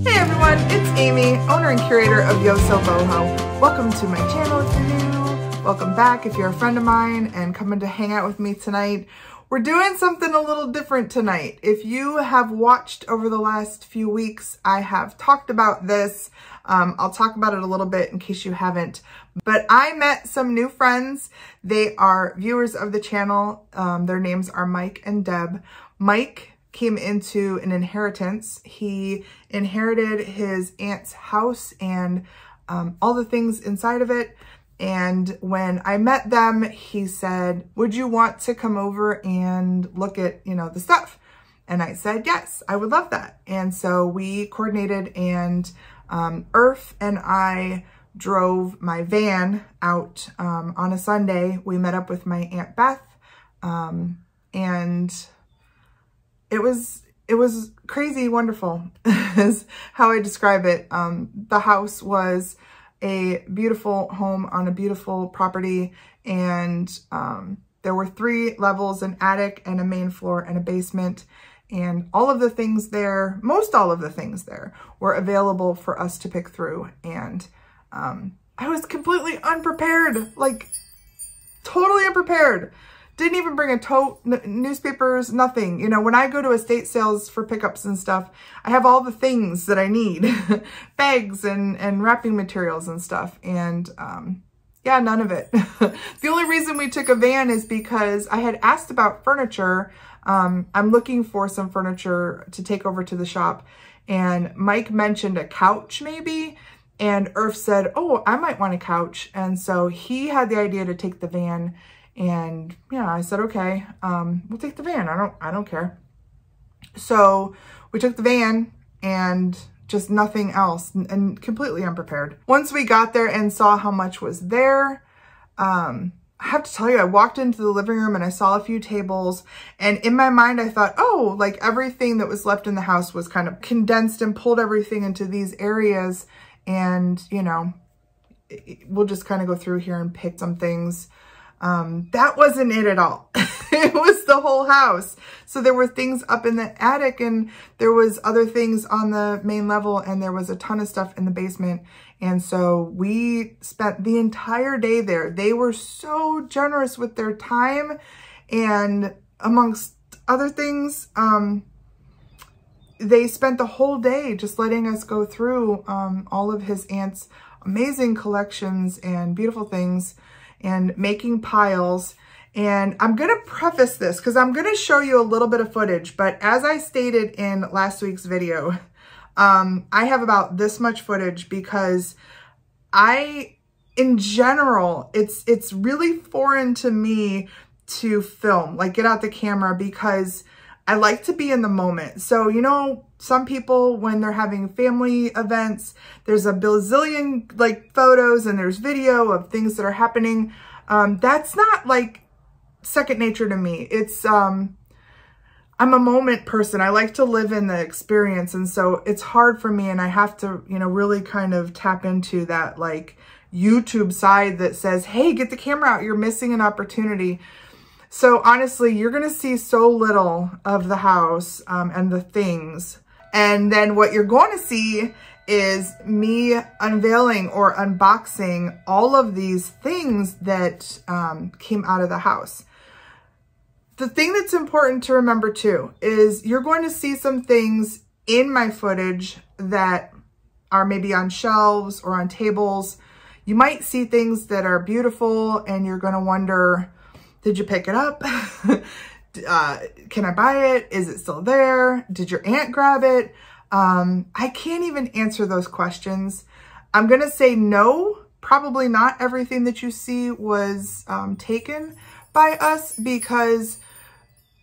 Hey everyone, it's Amy, owner and curator of YosoBoho. Welcome to my channel if you're new. Welcome back if you're a friend of mine and coming to hang out with me tonight. We're doing something a little different tonight. If you have watched over the last few weeks, I have talked about this. I'll talk about it a little bit in case you haven't. But I met some new friends. They are viewers of the channel. Their names are Mike and Deb. Mike came into an inheritance. He inherited his aunt's house and all the things inside of it. And when I met them, he said, would you want to come over and look at, the stuff? And I said, yes, I would love that. And so we coordinated, and Irf and I drove my van out on a Sunday. We met up with my Aunt Beth, and it was crazy wonderful is how I describe it. The house was a beautiful home on a beautiful property, and there were 3 levels, an attic and a main floor and a basement, and all of the things there, most all of the things there were available for us to pick through. And I was completely unprepared, like totally unprepared. Didn't even bring a tote, newspapers, nothing. When I go to estate sales for pickups and stuff, I have all the things that I need, bags and wrapping materials and stuff. And yeah, none of it. The only reason we took a van is because I had asked about furniture. I'm looking for some furniture to take over to the shop. And Mike mentioned a couch maybe. And Irf said, oh, I might want a couch. And so he had the idea to take the van. And yeah, I said, okay, we'll take the van. I don't care. So we took the van and just nothing else, and completely unprepared. Once we got there and saw how much was there, I have to tell you, I walked into the living room and I saw a few tables, and in my mind, I thought, oh, like everything that was left in the house was kind of condensed and pulled everything into these areas. And, we'll just kind of go through here and pick some things. That wasn't it at all. It was the whole house. So there were things up in the attic, and there was other things on the main level, and there was a ton of stuff in the basement. And so we spent the entire day there. They were so generous with their time, and amongst other things, they spent the whole day just letting us go through all of his aunt's amazing collections and beautiful things, and making piles. And I'm going to preface this because I'm going to show you a little bit of footage, but as I stated in last week's video, I have about this much footage because in general, it's really foreign to me to film, like get out the camera, because I like to be in the moment. So, some people, when they're having family events, there's a bazillion like photos and there's video of things that are happening. That's not like second nature to me. It's, I'm a moment person. I like to live in the experience. And so it's hard for me, and I have to, really kind of tap into that like YouTube side that says, hey, get the camera out. You're missing an opportunity. So honestly, you're going to see so little of the house and the things. And then what you're going to see is me unveiling or unboxing all of these things that came out of the house. The thing that's important to remember too is you're going to see some things in my footage that are maybe on shelves or on tables. You might see things that are beautiful, and you're going to wonder, did you pick it up? Can I buy it? Is it still there? Did your aunt grab it? I can't even answer those questions. I'm going to say no, probably not everything that you see was taken by us, because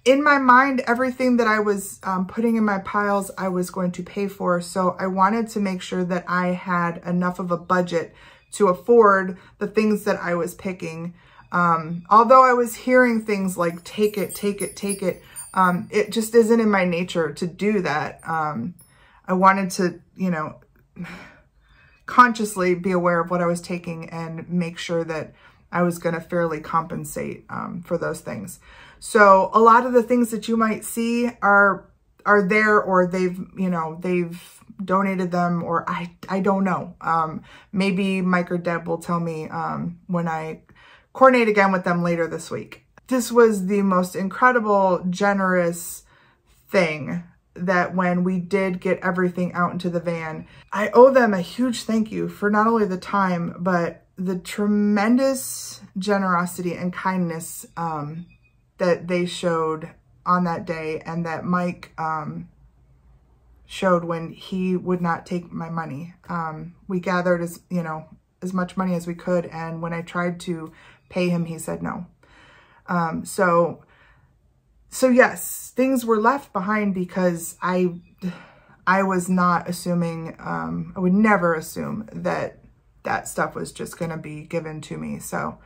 in my mind, everything that I was putting in my piles, I was going to pay for. So I wanted to make sure that I had enough of a budget to afford the things that I was picking. Although I was hearing things like, take it, take it, take it. It just isn't in my nature to do that. I wanted to, consciously be aware of what I was taking and make sure that I was going to fairly compensate for those things. So a lot of the things that you might see are there, or they've donated them, or I don't know. Maybe Mike or Deb will tell me when I coordinate again with them later this week. This was the most incredible, generous thing that when we did get everything out into the van, I owe them a huge thank you for not only the time, but the tremendous generosity and kindness that they showed on that day, and that Mike showed when he would not take my money. We gathered as much money as we could, and when I tried to pay him, he said no. So yes, things were left behind because I was not assuming, I would never assume that that stuff was just going to be given to me. So,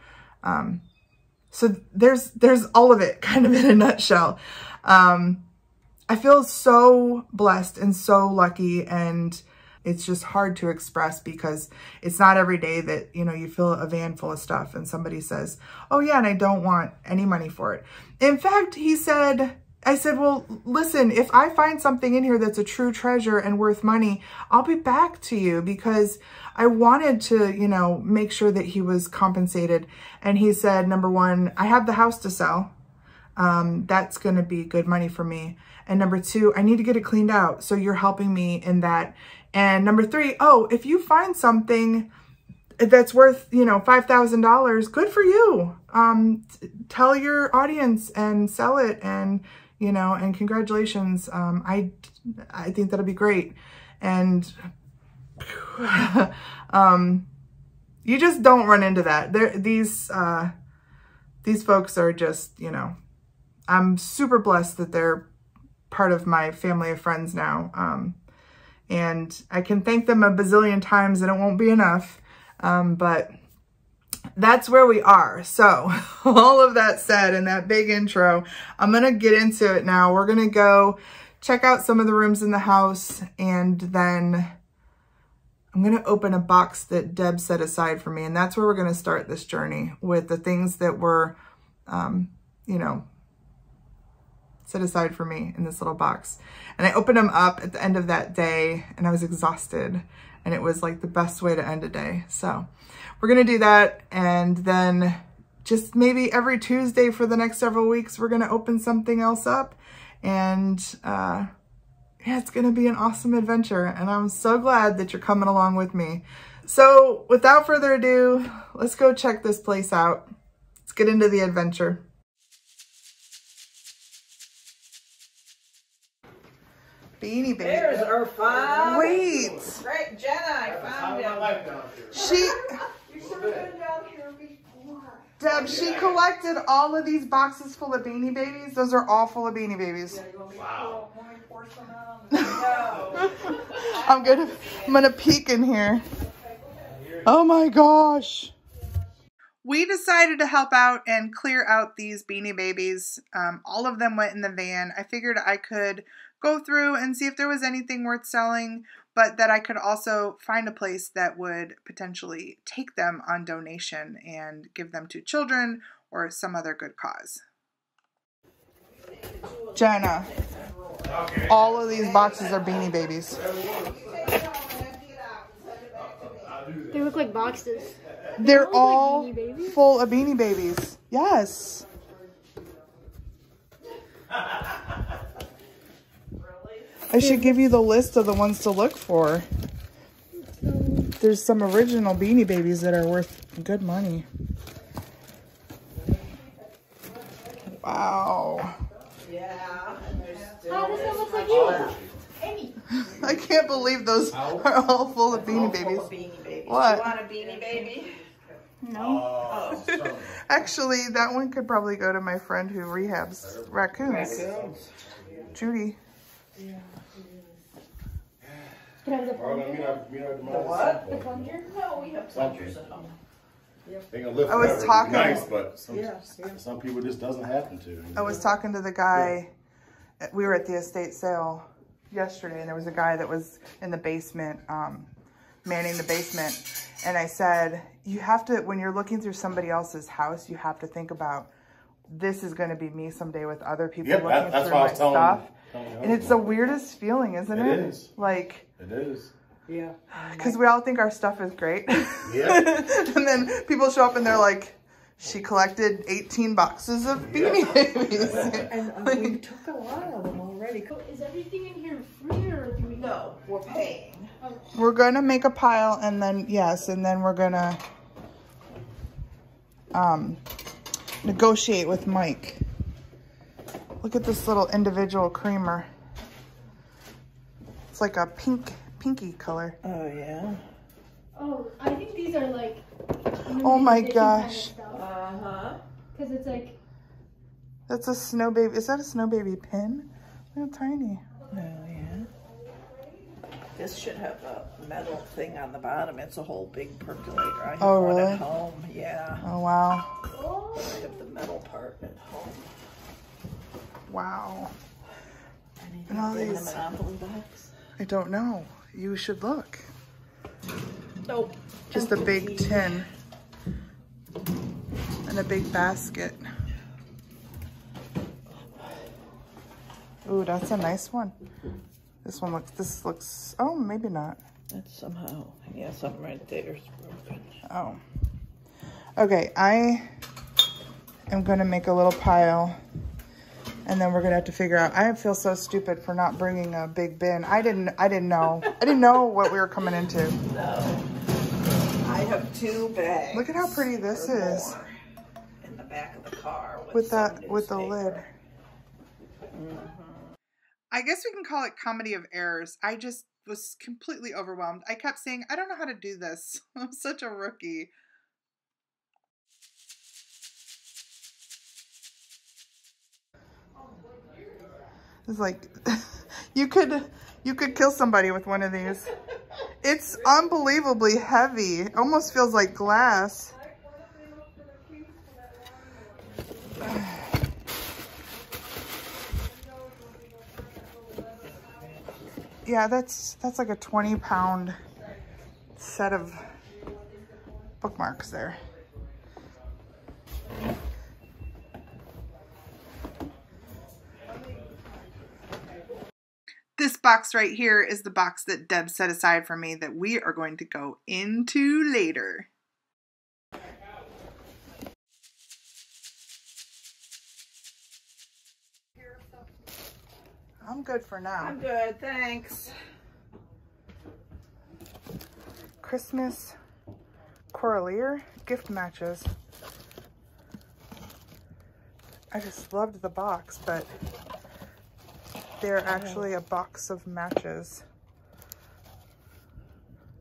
so there's all of it kind of in a nutshell. I feel so blessed and so lucky, and it's just hard to express because it's not every day that, you know, you fill a van full of stuff and somebody says, oh yeah, and I don't want any money for it. In fact, I said, well, listen, if I find something in here that's a true treasure and worth money, I'll be back to you, because I wanted to, you know, make sure that he was compensated. And he said, number one, I have the house to sell. That's going to be good money for me. And number two, I need to get it cleaned out. So you're helping me in that. And number three, oh, if you find something that's worth, you know, $5,000, good for you. Tell your audience and sell it, and, you know, and congratulations. I think that'll be great. And you just don't run into that. These folks are just, you know, I'm super blessed that they're part of my family of friends now. And I can thank them a bazillion times and it won't be enough. But that's where we are. So all of that said, in that big intro, I'm going to get into it now. We're going to go check out some of the rooms in the house, and then I'm going to open a box that Deb set aside for me. And that's where we're going to start this journey, with the things that were, you know, set aside for me in this little box. And I opened them up at the end of that day, and I was exhausted, and it was like the best way to end a day. So we're going to do that. And then just maybe every Tuesday for the next several weeks, we're going to open something else up. And yeah, it's going to be an awesome adventure. And I'm so glad that you're coming along with me. So without further ado, let's go check this place out. Let's get into the adventure. Beanie Baby. There's our file. Wait. Great, Jenna, I found him. She... You should have been down here before. Deb, she collected all of these boxes full of Beanie Babies. Those are all full of Beanie Babies. Yeah, you want me to pour some out on the No. I'm gonna peek in here. Oh my gosh. We decided to help out and clear out these Beanie Babies. All of them went in the van. I figured I could go through and see if there was anything worth selling, but that I could also find a place that would potentially take them on donation and give them to children or some other good cause. Jenna, all of these boxes are Beanie Babies. They look like boxes. They're all full of Beanie Babies. Yes. I should give you the list of the ones to look for. There's some original Beanie Babies that are worth good money. Wow. Yeah. Oh, this one looks like you. Hey. I can't believe those are all full of Beanie Babies. Beanie Babies. What? You want a Beanie Baby? No. Oh. Actually, that one could probably go to my friend who rehabs raccoons. Judy. Can I have the plunger? The what? The plunger? No, we have plungers at home. I was talking. Nice, but some people just doesn't happen to. I was talking to the guy. We were at the estate sale yesterday, and there was a guy that was in the basement, manning the basement. And I said, you have to, when you're looking through somebody else's house, you have to think about, this is going to be me someday with other people looking through my stuff. And it's the weirdest feeling, isn't it? It is. Like, It is. Yeah. Because we all think our stuff is great. Yeah. And then people show up and they're like, she collected 18 boxes of Beanie Babies. And we took a lot of them already. Is everything in here free or do we? No, we're paying. We're going to make a pile and then, yes, and then we're going to negotiate with Mike. Look at this little individual creamer. It's like a pinky color. Oh, yeah. Oh, I think these are like. Oh my gosh. Uh-huh. Because it's like. That's a snow baby. Is that a snow baby pin? Look how tiny. Oh, yeah. This should have a metal thing on the bottom. It's a whole big percolator. I have one really? at home. Yeah. Oh, wow. I have the metal part at home. Wow. Anything And all in the these. Monopoly box? I don't know. You should look. Nope. Just a big tin. And a big basket. Ooh, that's a nice one. This looks, oh, maybe not. That's somehow, yeah, something right there's broken. Oh. Okay, I am gonna make a little pile and then we're gonna have to figure out, I feel so stupid for not bringing a big bin. I didn't know. I didn't know what we were coming into. No. I have 2 bags. Look at how pretty this is. In the back of the car With some the lid. newspaper. I guess we can call it comedy of errors. I just was completely overwhelmed. I kept saying, I don't know how to do this. I'm such a rookie. It's like, you could kill somebody with one of these. It's unbelievably heavy. It almost feels like glass. Yeah, that's like a 20-pound set of bookmarks there. This box right here is the box that Deb set aside for me that we are going to go into later. I'm good for now. I'm good, thanks. Christmas Coralier gift matches. I just loved the box, but they're actually a box of matches.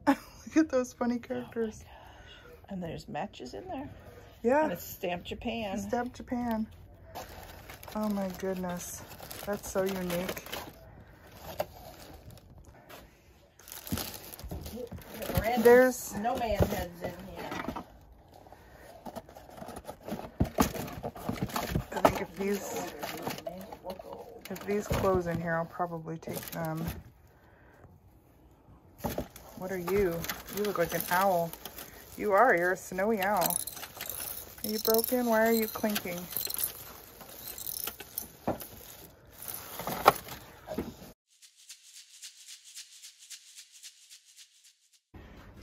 Look at those funny characters. Oh, and there's matches in there. Yeah. And it's stamped Japan. Stamped Japan. Oh my goodness. That's so unique. There's snowman heads in here. I think if these close in here, I'll probably take them. What are you? You look like an owl. You are. You're a snowy owl. Are you broken? Why are you clinking?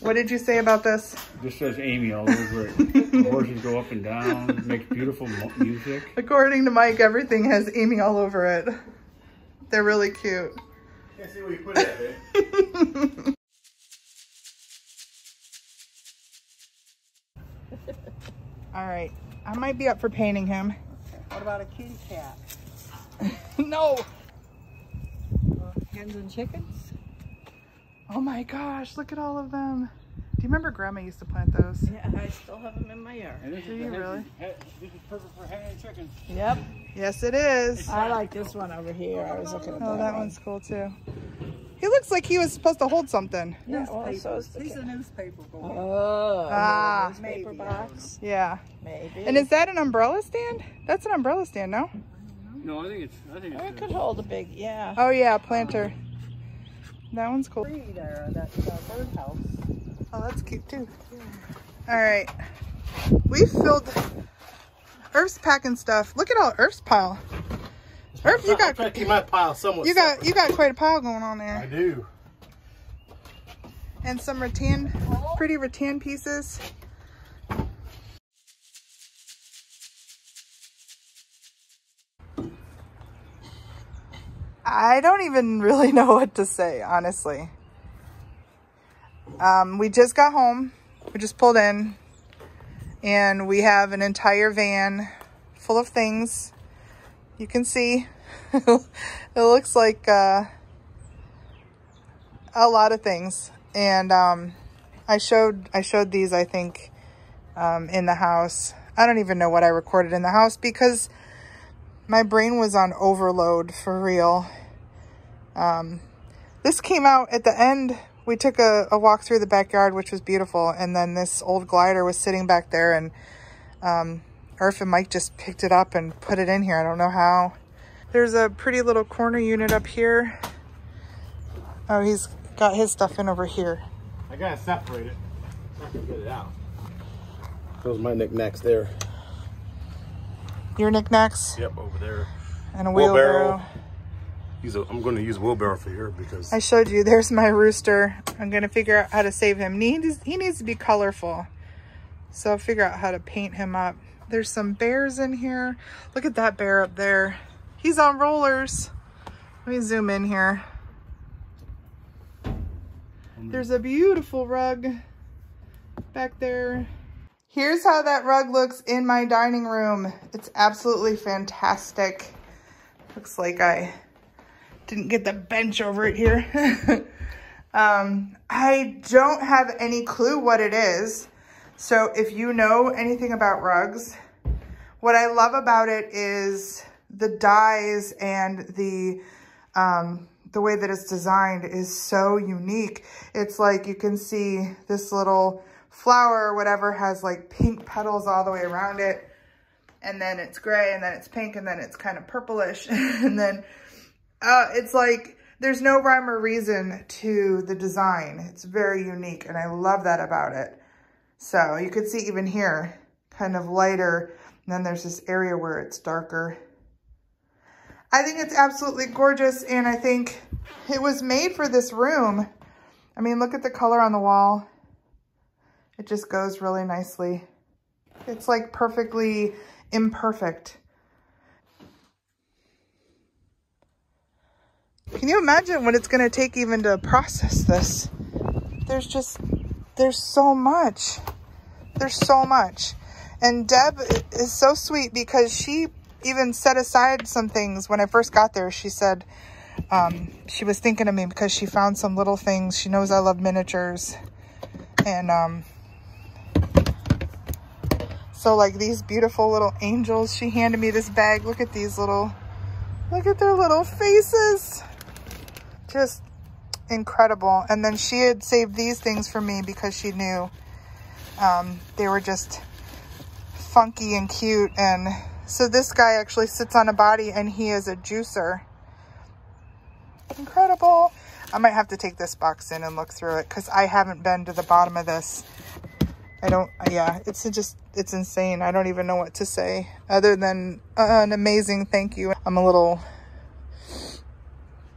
What did you say about this? This says Amy all over it. The horses go up and down, makes beautiful music. According to Mike, everything has Amy all over it. They're really cute. Can't see where you put it, babe. All right, I might be up for painting him. What about a kitty cat? No. Hens and chickens? Oh my gosh, look at all of them. Do you remember Grandma used to plant those? Yeah, I still have them in my yard. And this Do is you really? This is perfect for hen and chickens. Yep. Yes, it is. I like this one over here. I was looking at Oh, that one's cool too. He looks like he was supposed to hold something. Yeah, well, so is the He's a newspaper boy. Oh, Ah. newspaper box. Yeah. Maybe. And is that an umbrella stand? That's an umbrella stand, no? No, I think it's It could hold a big, yeah. Oh yeah, planter. That one's cool. Tree there, that birdhouse. Oh, that's cute too. All right, we filled Earth's packing stuff. Look at all Earth's pile. Earth, you I'm trying to keep my pile somewhat you got quite a pile going on I there. do. and some pretty rattan pieces. I don't even really know what to say, honestly. We just got home. We just pulled in, and we have an entire van full of things. You can see it looks like a lot of things. And I showed these, I think, in the house. I don't even know what I recorded in the house because my brain was on overload for real. This came out at the end. We took a walk through the backyard, which was beautiful. And then this old glider was sitting back there, and Irf and Mike just picked it up and put it in here. I don't know how. There's a pretty little corner unit up here. Oh, he's got his stuff in over here. I gotta separate it. I'm not gonna get it out. Those are my knickknacks there. Your knickknacks? Yep, over there. And a wheelbarrow. I'm going to use a wheelbarrow for here because I showed you. There's my rooster. I'm going to figure out how to save him. He needs to be colorful. So I'll figure out how to paint him up. There's some bears in here. Look at that bear up there. He's on rollers. Let me zoom in here. There's a beautiful rug back there. Here's how that rug looks in my dining room. It's absolutely fantastic. Looks like I didn't get the bench over it here. I don't have any clue what it is. So if you know anything about rugs, what I love about it is the dies and the way that it's designed is so unique. It's like you can see this little flower or whatever has like pink petals all the way around it. And then it's gray, and then it's pink, and then it's kind of purplish. And then it's like there's no rhyme or reason to the design. It's very unique, and I love that about it. So you can see even here, kind of lighter, and then there's this area where it's darker. I think it's absolutely gorgeous, and I think it was made for this room. I mean, look at the color on the wall. It just goes really nicely. It's like perfectly imperfect. Can you imagine what it's going to take even to process this? There's so much. There's so much. And Deb is so sweet because she even set aside some things. When I first got there, she said she was thinking of me because she found some little things. She knows I love miniatures. And so like these beautiful little angels, she handed me this bag. Look at these look at their little faces. Just incredible. And then she had saved these things for me because she knew they were just funky and cute. And so this guy actually sits on a body, and he is a juicer. Incredible. I might have to take this box in and look through it because I haven't been to the bottom of this. Yeah, it's insane. I don't even know what to say other than an amazing thank you. I'm a little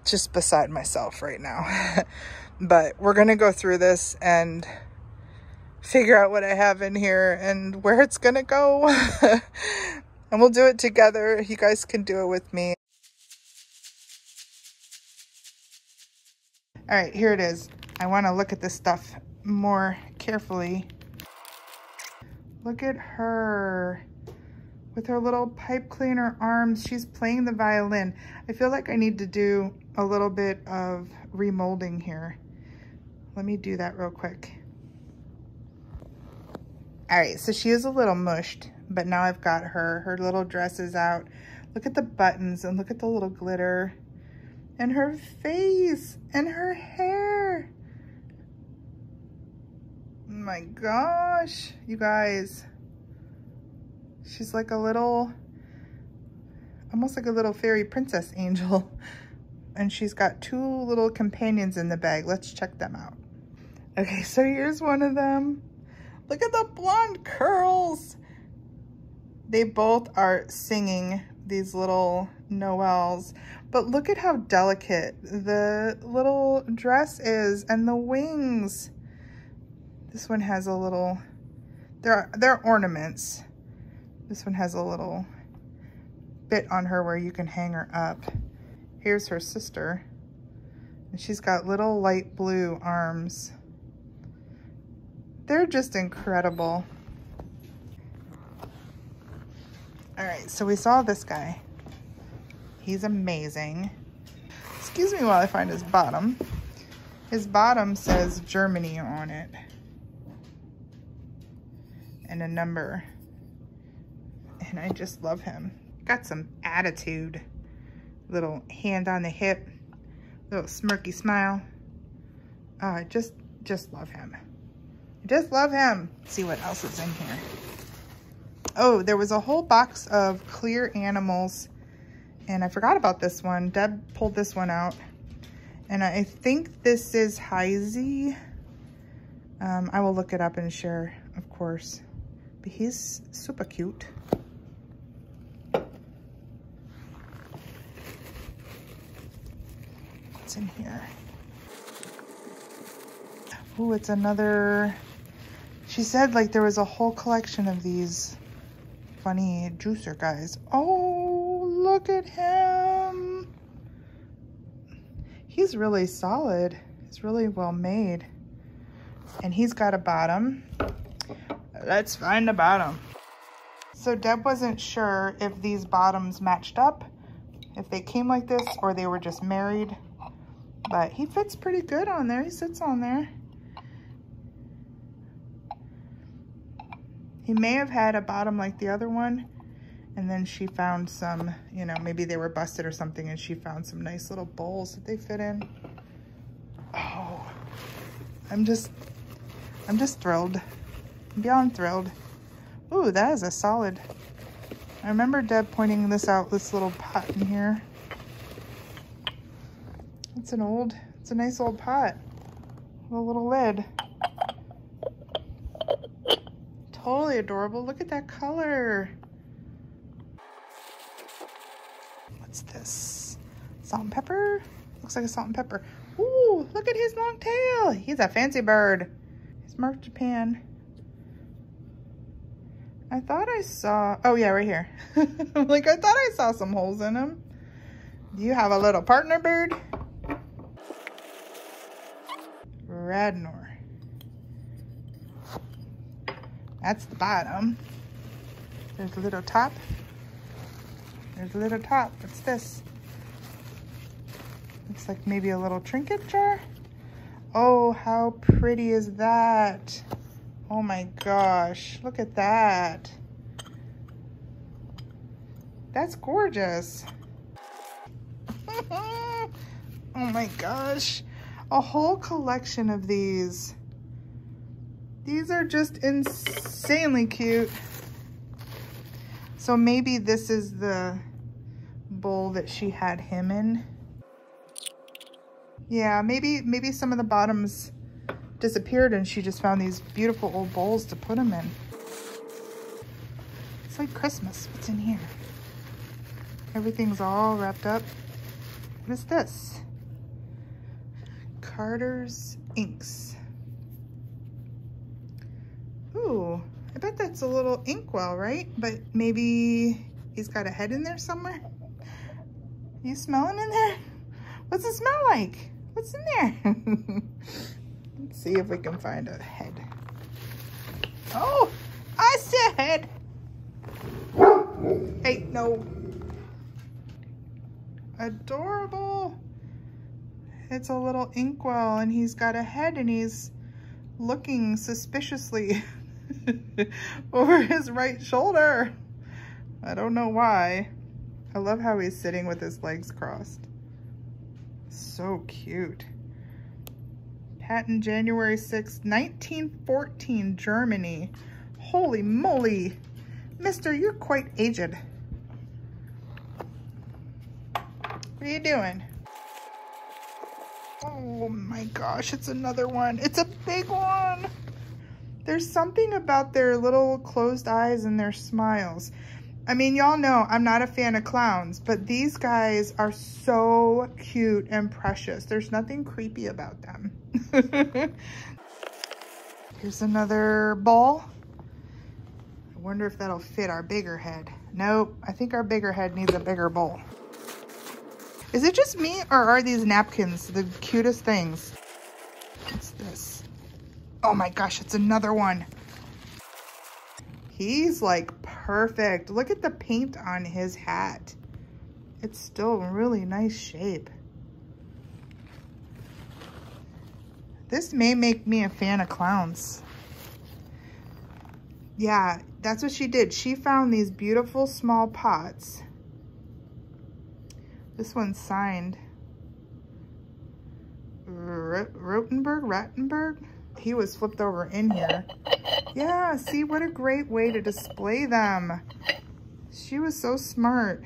just beside myself right now. But we're going to go through this and figure out what I have in here and where it's going to go. And we'll do it together. You guys can do it with me. All right, here it is. I want to look at this stuff more carefully. Look at her with her little pipe cleaner arms. She's playing the violin. I feel like I need to do a little bit of remolding here. Let me do that real quick. All right, so she is a little mushed, but now I've got her little dress is out. Look at the buttons and look at the little glitter and her face and her hair. My gosh, you guys. She's like a little, almost like a little fairy princess angel. And she's got two little companions in the bag. Let's check them out. Okay, so here's one of them. Look at the blonde curls. They both are singing these little Noels. But look at how delicate the little dress is and the wings. This one has a little, they're ornaments. This one has a little bit on her where you can hang her up. Here's her sister. And she's got little light blue arms. They're just incredible. All right, so we saw this guy. He's amazing. Excuse me while I find his bottom. His bottom says Germany on it. And a number. And I just love him. Got some attitude. Little hand on the hip. Little smirky smile. I just love him. Just love him. Let's see what else is in here. Oh, there was a whole box of clear animals. And I forgot about this one. Deb pulled this one out. And I think this is Heisey. I will look it up and share, of course. But he's super cute. What's in here? Oh, it's another... She said like there was a whole collection of these funny juicer guys. Oh, look at him. He's really solid. He's really well made. And he's got a bottom. Let's find the bottom. So Deb wasn't sure if these bottoms matched up, if they came like this or they were just married. But he fits pretty good on there. He sits on there. He may have had a bottom like the other one, and then she found some, you know, maybe they were busted or something, and she found some nice little bowls that they fit in. Oh, I'm just thrilled. I'm beyond thrilled. Ooh, that is a solid. I remember Deb pointing this out, this little pot in here. It's a nice old pot with a little lid. Totally adorable. Look at that color. What's this? Salt and pepper? Looks like a salt and pepper. Ooh, look at his long tail. He's a fancy bird. He's marked Japan. I thought I saw, oh yeah, right here. Like I thought I saw some holes in him. Do you have a little partner bird? Radnor. That's the bottom. There's a little top. There's a little top. What's this? Looks like maybe a little trinket jar. Oh, how pretty is that? Oh my gosh, look at that. That's gorgeous. Oh my gosh, a whole collection of these. These are just insanely cute. So maybe this is the bowl that she had him in. Yeah, maybe some of the bottoms disappeared and she just found these beautiful old bowls to put them in. It's like Christmas. What's in here? Everything's all wrapped up. What is this? Carter's Inks. Ooh, I bet that's a little inkwell, right? But maybe he's got a head in there somewhere. You smelling in there? What's it smell like? What's in there? Let's see if we can find a head. Oh, I see a head. Hey, no. Adorable. It's a little inkwell and he's got a head and he's looking suspiciously over his right shoulder. I don't know why. I love how he's sitting with his legs crossed. So cute. Patent January 6th, 1914, Germany. Holy moly. Mister, you're quite aged. What are you doing? Oh my gosh, it's another one. It's a big one. There's something about their little closed eyes and their smiles. I mean, y'all know I'm not a fan of clowns, but these guys are so cute and precious. There's nothing creepy about them. Here's another bowl. I wonder if that'll fit our bigger head. Nope, I think our bigger head needs a bigger bowl. Is it just me, or are these napkins the cutest things? What's this? Oh my gosh, it's another one. He's like perfect. Look at the paint on his hat. It's still in really nice shape. This may make me a fan of clowns. Yeah, that's what she did. She found these beautiful small pots. This one's signed Rattenberg. He was flipped over in here. Yeah, see, what a great way to display them. She was so smart.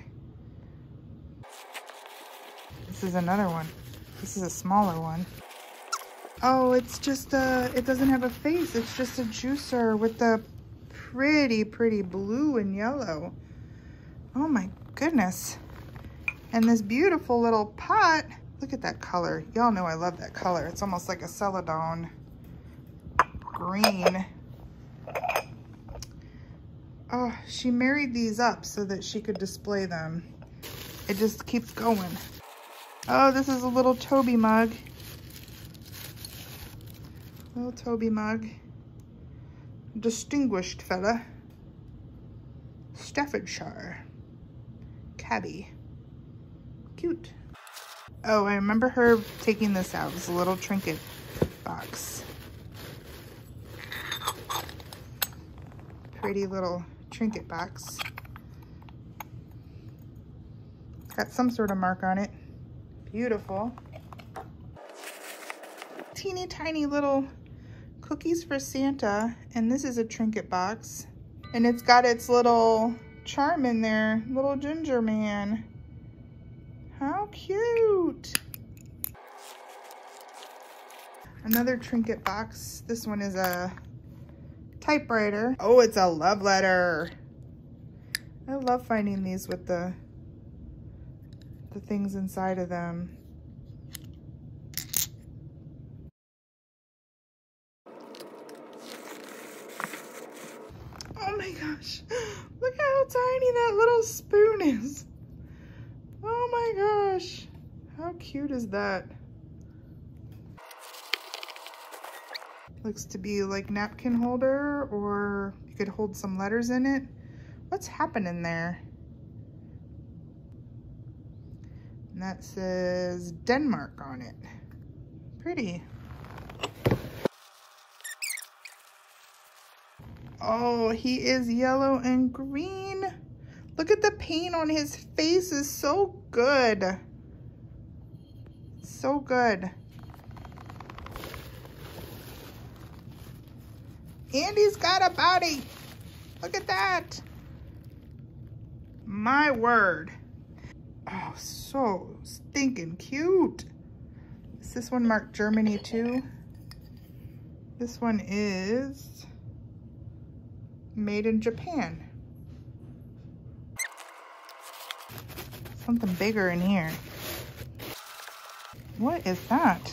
This is another one. This is a smaller one. Oh, it's just it doesn't have a face. It's just a juicer with the pretty blue and yellow. Oh my goodness. And this beautiful little pot. Look at that color. Y'all know I love that color. It's almost like a celadon green. Oh, she married these up so that she could display them. It just keeps going. Oh, this is a little Toby mug. Little Toby mug. Distinguished fella. Staffordshire. Cabby. Cute. Oh, I remember her taking this out. It was a little trinket box. Pretty little trinket box. Got some sort of mark on it. Beautiful. Teeny tiny little cookies for Santa, and this is a trinket box, and it's got its little charm in there, little ginger man. How cute. Another trinket box. This one is a typewriter. Oh, it's a love letter. I love finding these with the things inside of them. Oh my gosh, look how tiny that little spoon is. Oh my gosh, how cute is that? Looks to be like napkin holder, or you could hold some letters in it. What's happening there? And that says Denmark on it. Pretty. Oh, he is yellow and green. Look at the paint on his face, is so good. So good. And he's got a body. Look at that. My word. Oh, so stinking cute. Is this one marked Germany too? This one is made in Japan. Something bigger in here. What is that?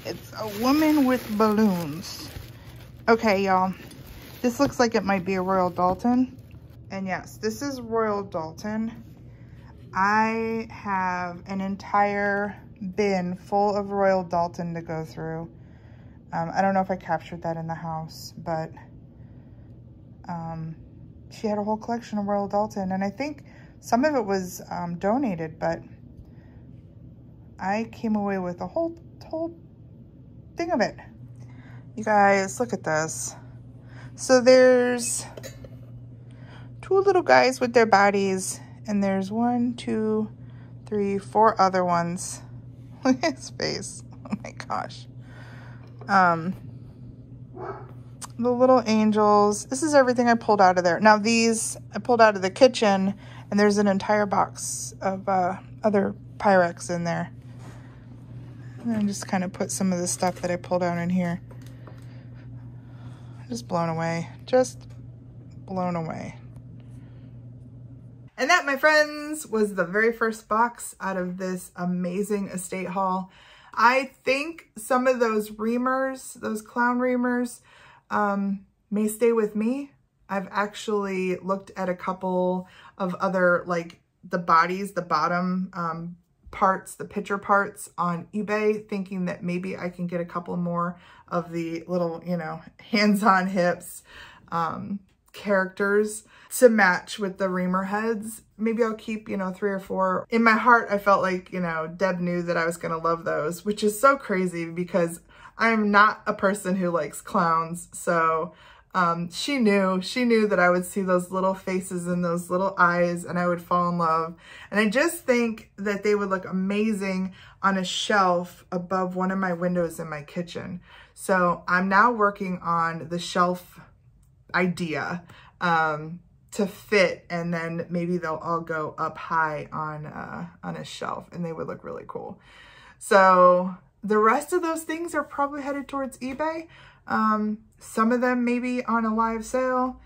It's a woman with balloons. Okay, y'all. This looks like it might be a Royal Dalton. And yes, this is Royal Dalton. I have an entire bin full of Royal Dalton to go through. I don't know if I captured that in the house, but she had a whole collection of Royal Dalton, and I think some of it was donated, but I came away with a whole thing of it. You guys, look at this. So there's two little guys with their bodies, and there's 1, 2, 3, 4 other ones. Look at his face. Oh my gosh. The little angels. This is everything I pulled out of there. Now these I pulled out of the kitchen, and there's an entire box of other Pyrex in there. And I just kind of put some of the stuff that I pulled out in here. Just blown away. Just blown away. And that, my friends, was the very first box out of this amazing estate haul. I think some of those reamers, those clown reamers, may stay with me. I've actually looked at a couple of other, like the bodies, the bottom parts, the picture parts on eBay, thinking that maybe I can get a couple more of the little, you know, hands-on hips characters to match with the reamer heads. Maybe I'll keep, you know, 3 or 4. In my heart, I felt like, you know, Deb knew that I was going to love those, which is so crazy because I am not a person who likes clowns. So she knew that I would see those little faces and those little eyes and I would fall in love. And I just think that they would look amazing on a shelf above one of my windows in my kitchen. So I'm now working on the shelf idea to fit, and then maybe they'll all go up high on a shelf and they would look really cool. So the rest of those things are probably headed towards eBay. Some of them maybe on a live sale,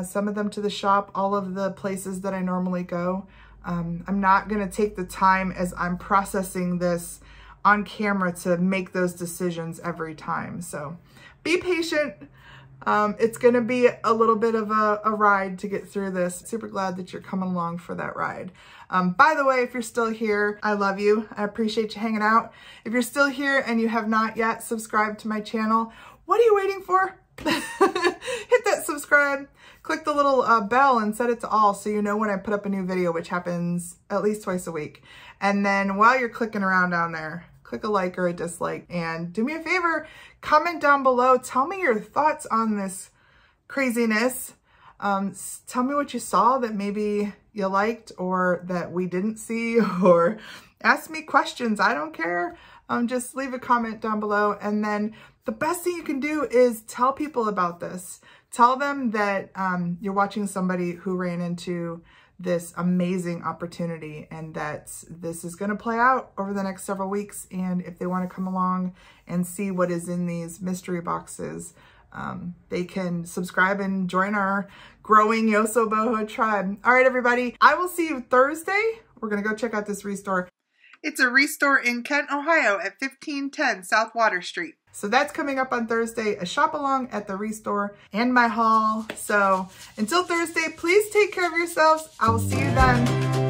some of them to the shop, all of the places that I normally go. I'm not going to take the time as I'm processing this on camera to make those decisions every time. So be patient. It's going to be a little bit of a ride to get through this. Super glad that you're coming along for that ride. By the way, if you're still here, I love you. I appreciate you hanging out. If you're still here and you have not yet subscribed to my channel, what are you waiting for? Hit that subscribe, click the little bell and set it to all so you know when I put up a new video, which happens at least twice a week. And then while you're clicking around down there, click a like or a dislike, and do me a favor, comment down below. Tell me your thoughts on this craziness. Tell me what you saw that maybe you liked or that we didn't see, or ask me questions. I don't care. Just leave a comment down below. And then the best thing you can do is tell people about this. Tell them that you're watching somebody who ran into this amazing opportunity and that this is going to play out over the next several weeks. And if they want to come along and see what is in these mystery boxes, they can subscribe and join our growing YosoBoho tribe. All right, everybody, I will see you Thursday. We're going to go check out this restore. It's a restore in Kent, Ohio at 1510 South Water Street. So that's coming up on Thursday, a shop along at the restore and my haul. So until Thursday, please take care of yourselves. I will see you then.